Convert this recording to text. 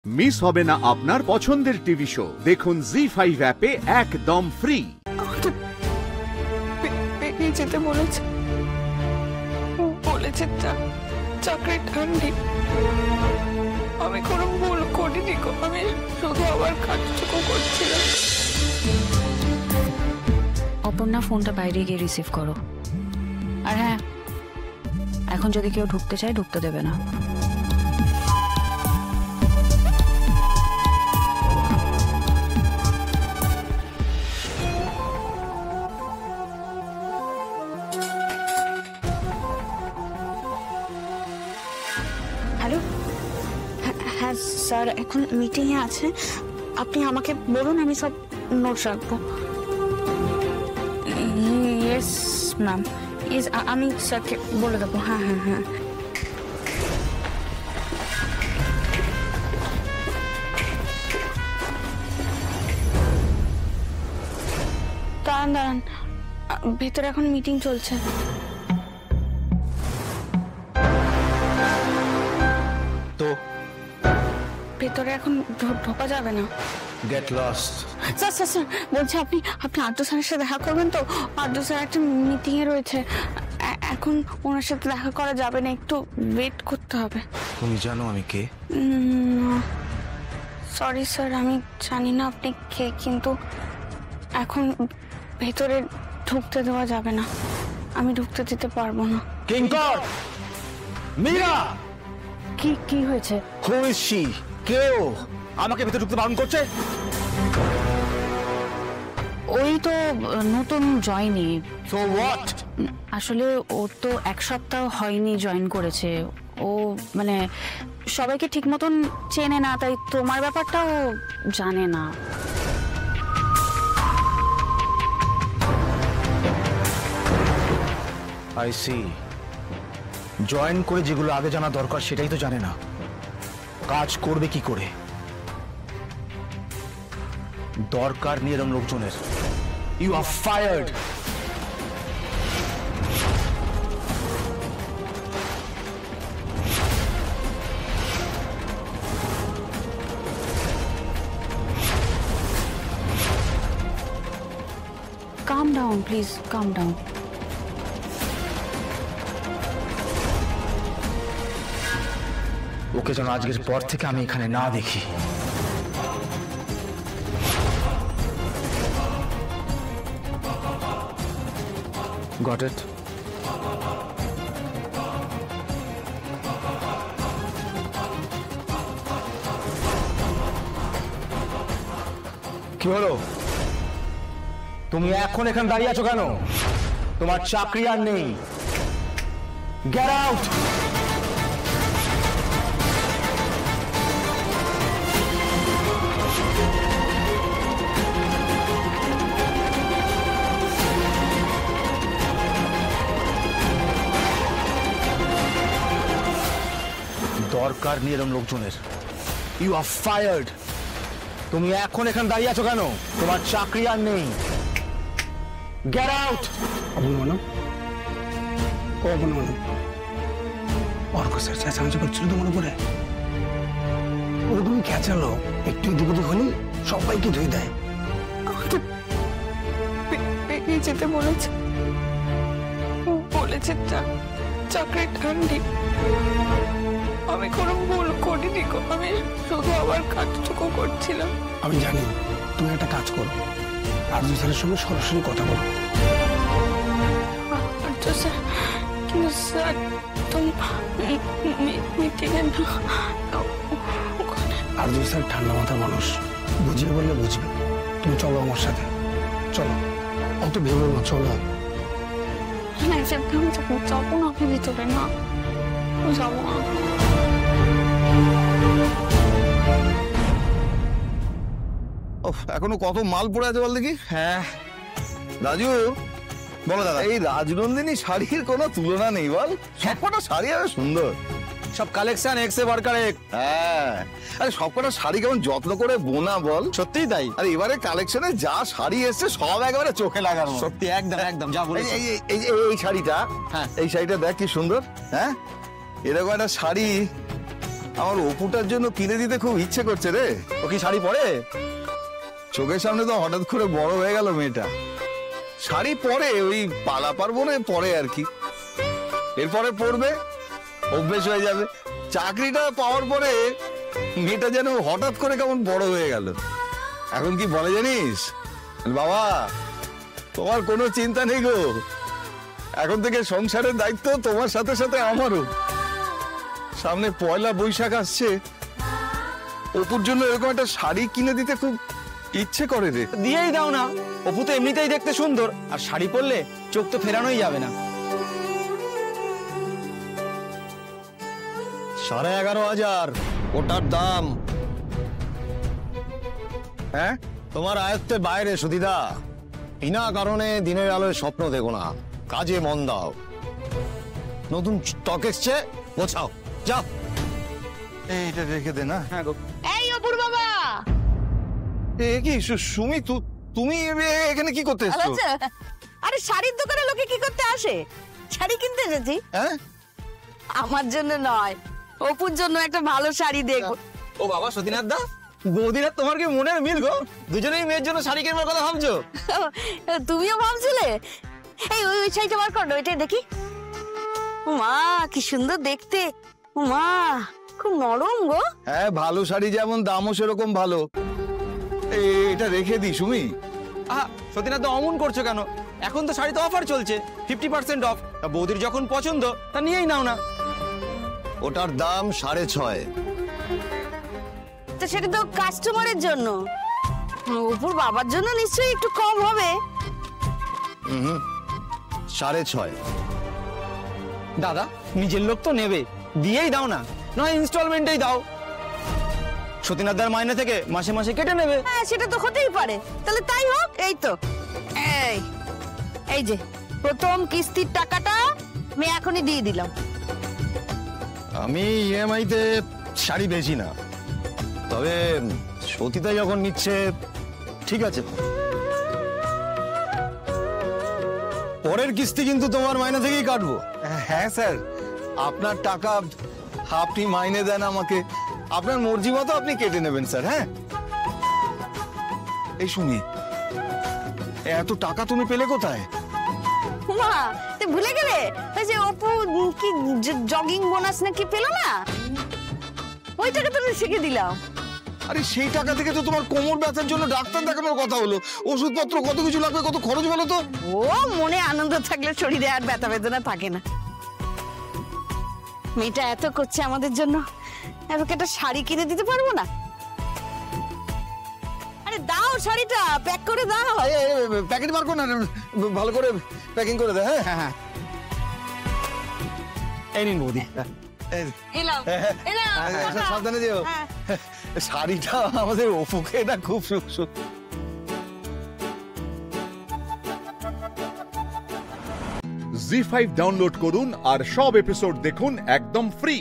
Miss হবে না আপনার পছন্দের টিভি শো। দেখুন জি5 অ্যাপে একদম ফ্রি। যেতে বলেছে চাকরি ঠান্ডি। আমি কোনো ভুল করিনি, আমি শুধু আবার কাজটুকু করছিলাম। অপর্ণা ফোনটা বাইরে গিয়ে রিসিভ করো। আর হ্যাঁ, এখন যদি কেউ ঢুকতে চায় ঢুকতে দেবে না। হ্যালো, হ্যাঁ স্যার এখন মিটিংয়ে আছে, আপনি আমাকে বলুন, আমি সব নোটস রাখবো। ইয়েস ম্যাম, আমি স্যারকে বলে দেবো। হ্যাঁ হ্যাঁ হ্যাঁ। দাঁড়ান, ভেতরে এখন মিটিং চলছে। তো ভেতরে এখন ঢোকা যাবে না। Get lost. Sir sir sir বলছি, আপনি আদ্য স্যারের সাথে দেখা করবেন তো? আদ্য স্যার একটা মিটিংয়ে রয়েছে, এখন ওনার সাথে দেখা করা যাবে না, একটু ওয়েট করতে হবে। তুমি জানো আমি কে? সরি স্যার, আমি জানি না আপনি কে, কিন্তু এখন ভেতরে ঢুকতে দেওয়া যাবে না, আমি ঢুকতে দিতে পারবো না। কিঙ্কর, মীরা, কি হয়েছে? Who is she? কেউ আমাকে ভেতরে ঢুকতে বারণ করছে? ওই তো নতুন জয়েনি। So what? আসলে ও তো এক সপ্তাহ হয়নি জয়েন করেছে। ও মানে সবাইকে ঠিক মতন চেনে না, তাই তোমার ব্যাপারটাও জানে না। I C. জয়েন করে যেগুলো আগে জানা দরকার সেটাই তো জানে না, কাজ করবে কি করে। দরকার নেই এরকম লোকজনের। You are fired. Calm down please, calm down. ওকে যেন আজকের পর থেকে আমি এখানে না দেখি। Got it? কি হলো? তুমি এখন এখানে দাঁড়িয়ে আছো কেন? তোমার চাকরি আর নেই। Get out. দরকার নেই এরকম লোকজনের। You are fired. তুমি এখন এখানে দাঁড়িয়ে আছো কেন? তোমার চাকরি আর নেই। Get out. অর্ক স্যার চেঁচামেচি করছিল তো মনে পড়ে? ওরকম খেঁচালো, একটু এদিক ওদিক হলি সবাইকে ধুয়ে দেয়। আমাকে বেরিয়ে যেতে বলেছে, চাকরি ঠান্ডি। আমি কোনো ভুল করিনি, আমি শুধু আবার কাজটুকু করছিলাম। আমি জানি, তুমি একটা কাজ করো, আর্য স্যারের সঙ্গে সরাসরি কথা বলো। আর্য স্যার? কিন্তু স্যার তো মিটিংয়ে না। আর্য স্যার ঠান্ডা মাথার মানুষ, বুঝিয়ে বললে বুঝবে। তুমি চলো আমার সাথে, চলো। অত ভেবো না, চলো। আমি যাবো না, আপনি ভিতরে না, যাবো না। এখনো কত মাল পড়ে আছে বল দেখি। হ্যাঁ রাজু, বলো দাদা। এই রাজনন্দিনী শাড়ির কোনো তুলনা নেই বল, সবকটা শাড়ি আরো সুন্দর। সব কালেকশন এক্সে বারকার এক। হ্যাঁ, আরে সবকটা শাড়ি কেমন যত্ন করে বোনা বল। সত্যিই তাই। আর এবারে কালেকশনে যা শাড়ি এসছে সব একেবারে চোখে লাগানো। সত্যি একদম একদম যা বলেছো। এই শাড়িটা, হ্যাঁ এই শাড়িটা দেখ কি সুন্দর। হ্যাঁ, এরকম একটা শাড়ি আমার অপুটার জন্য কিনে দিতে খুব ইচ্ছে করছে রে। ও কি শাড়ি পরে? চোখের সামনে তো হঠাৎ করে বড় হয়ে গেল মেয়েটা। শাড়ি পরে, ওই পালা পার্বণে পরে আর কি, এরপরে পরবে, অভ্যেস হয়ে যাবে। চাকরিটা পাওয়ার পরে মেয়েটা যেন হঠাৎ করে কেমন বড় হয়ে গেল। এখন কি বলে জানিস বাবা, তোমার কোনো চিন্তা নেই গো, এখন থেকে সংসারের দায়িত্ব তোমার সাথে সাথে আমারও। সামনে পয়লা বৈশাখ আসছে, অপুর জন্য এরকম একটা শাড়ি কিনে দিতে খুব ইচ্ছে করে রে। দিয়েই দাও না, অপু তো এমনিতেই দেখতে সুন্দর, আর শাড়ি পরলে চোখ তো ফেরানোই যাবে না। 11,500 ওটার দাম। হ্যাঁ, তোমার আয়ত্তের বাইরে সুধিদা। বিনা কারণে দিনের আলোয় স্বপ্ন দেখো না, কাজে মন দাও। নতুন স্টক এসছে, গোছাও, যাও। এইটা রেখে দে না। হ্যাঁ গো। এই অপুর বাবা, এ কি সুমি, তুমি এখানে কি করতে এসছো? আরে শাড়ির দোকানে লোকে কি করতে আসে? শাড়ি কিনতে এসেছি। হ্যাঁ, আমার জন্য নয়, অপুর জন্য একটা ভালো শাড়ি দেখো। ও বাবা সতীনাথ দা, বৌদির আর তোমার কি মনের মিল গো? দুজনেই মেয়ের জন্য শাড়ি কেনার কথা ভাবছো? তুমিও ভাবছিলে? এই ওই ওই শাড়িটা বার করো, ওইটাই দেখি। ও মা, কি সুন্দর দেখতে। ও মা, খুব নরম গো। হ্যাঁ, ভালো শাড়ি যেমন দামও সেরকম ভালো। এটা রেখে দি সুমি। আহা সতীনাথ দা, অমন করছো কেন? এখন তো শাড়িতে অফার চলছে, 50% অফ। বৌদির যখন পছন্দ তা নিয়েই নাও না। ওটার দাম 6.5। তো সেটা তো কাস্টমারের জন্য, অপুর বাবার জন্য নিশ্চয়ই একটু কম হবে। 6.5। দাদা, নিজের লোক তো নেবে, দিয়েই দাও না, নয় ইনস্টলমেন্টেই দাও। সতীনাথ দার মাইনে থেকে মাসে মাসে কেটে নেবে। হ্যাঁ, সেটা তো হতেই পারে, তাহলে তাই হোক। এই তো, এই এই যে প্রথম কিস্তির টাকাটা আমি এখনই দিয়ে দিলাম। আমি ইএমআই তে শাড়ি বেচি না, তবে সতীতা যখন নিচ্ছে ঠিক আছে। পরের কিস্তি কিন্তু তোমার মাইনে থেকেই কাটবো। হ্যাঁ স্যার, আপনার টাকা আপনি মাইনে দেন আমাকে, আপনার মর্জি মতো আপনি কেটে নেবেন স্যার। হ্যাঁ, এই সুমি, এত টাকা তুমি পেলে কোথায়? মা, তুই ভুলে গেলে? ওই যে অপু কি জগিং বোনাস নাকি পেলো না, ওই টাকা তো শিখে দিলাম। আরে সেই টাকা থেকে তো তোমার কোমর ব্যথার জন্য ডাক্তার দেখানোর কথা হলো, ওষুধপত্র কত কিছু লাগবে, কত খরচ বলো তো। ও, মনে আনন্দ থাকলে শরীরে আর ব্যথা বেদনা থাকে না। মেয়েটা এত করছে আমাদের জন্য, আমাকে একটা শাড়ি কিনে দিতে পারবো না? আরে দাও, শাড়িটা প্যাক করে দাও। প্যাকেট বার কর না, ভালো করে প্যাকিং করে দে। হ্যাঁ হ্যাঁ, এই নিন বৌদি। এলাম এলাম। সাবধানে যেও। শাড়িটা আমাদের অপুকে এটা খুব জি5 ডাউনলোড করুন আর সব এপিসোড দেখুন একদম ফ্রি।